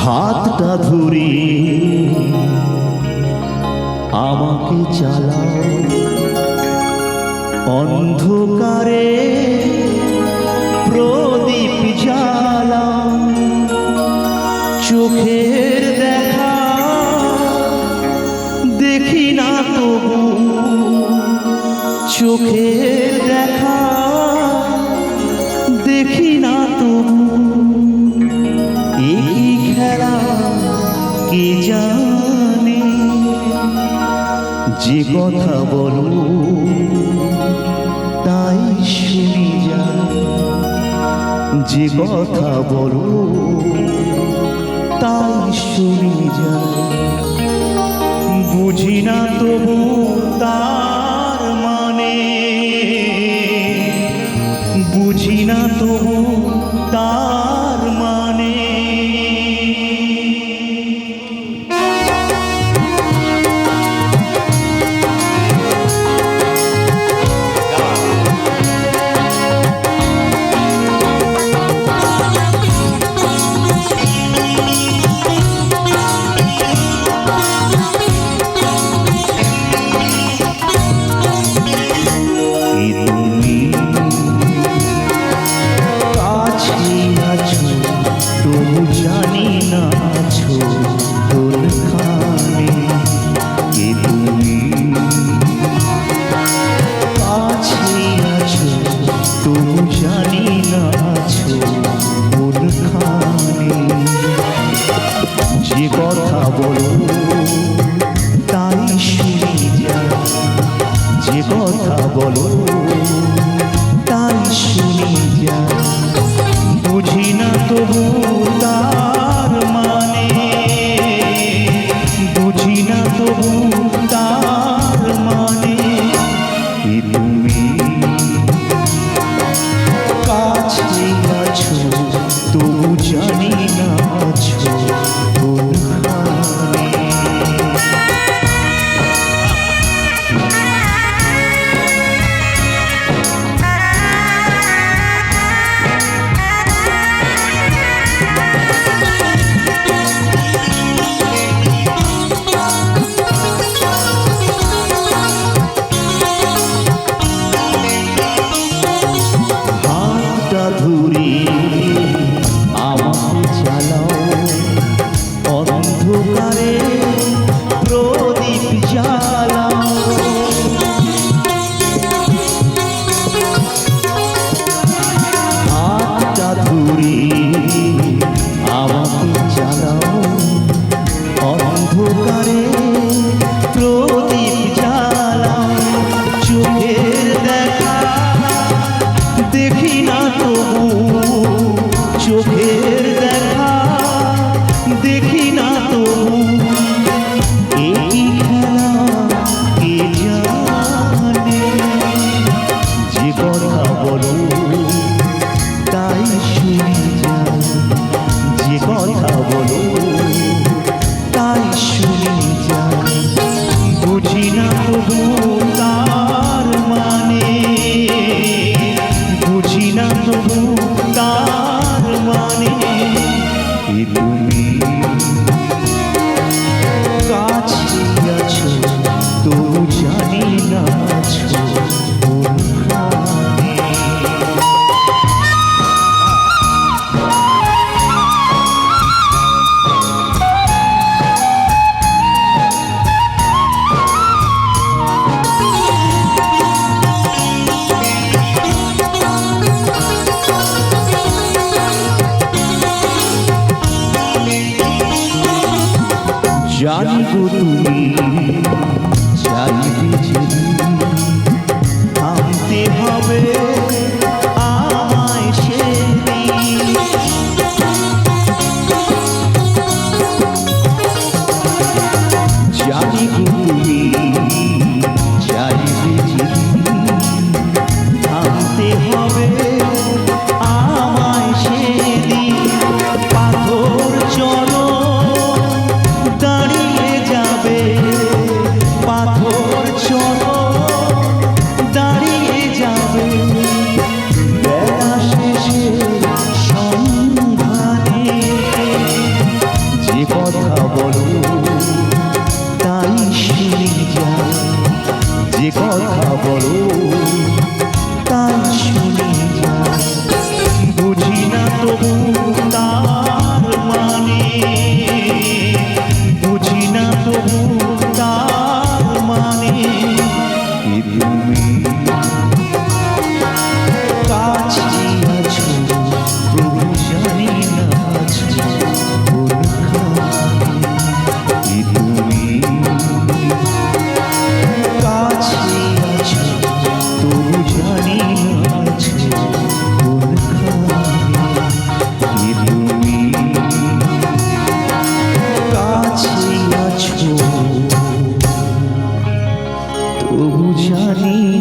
হাতটা ধরে আমাকে চালাও, অন্ধকারে প্রদীপ জ্বালাও, চোখের দেখা দেখি না তবু, চোখের দেখা দেখি না তবু, এই খেলা কে জানে, যে কথা বলো তাই শুনি যায়, যে কথা বলো তাই শুনি যায়, বুঝি না তবু তার মানে, বুঝি না তবু তার মানে। জানি না আছো কোনখানে, কে তুমি কাছে আছো তবু জানি না আছো কোনখানে, যে কথা বলো তাই শুনি যায়, যে কথা বলো তাই শুনি যায়, বুঝি না তবু তার মানে, বুঝি না তবু তার মানে, তুমি কাছে আছো তবু জানি না আছো কোনখানে। ধরে আমাকে চালাও, অন্ধকারে প্রদীপ জ্বালাও, হাতটা ধরে আমাকে চালাও, অন্ধকারে প্রদীপ জ্বালাও, চোখের দেখা দেখি না তবু, চোখের দেখা দেখি না তবু, এই খেলা কে জানে, যে কথা বলো তাই শুনি যায়, যে কথা বলো তাই শুনি যায়, বুঝি না তবু তার মানে, বুঝি না তবু তার মানে, তুমি কাছে আছো তবু জানি না আছো কোনখানে। জানি গো তুমি চাইবে যে থামতে হবে আমায় সেদিন, জানি গো তুমি চাইবে যে থামতে হবে আমায় সেদিন, পাথর চলো দাঁড়িয়ে যাবে, পাথর তবু জানি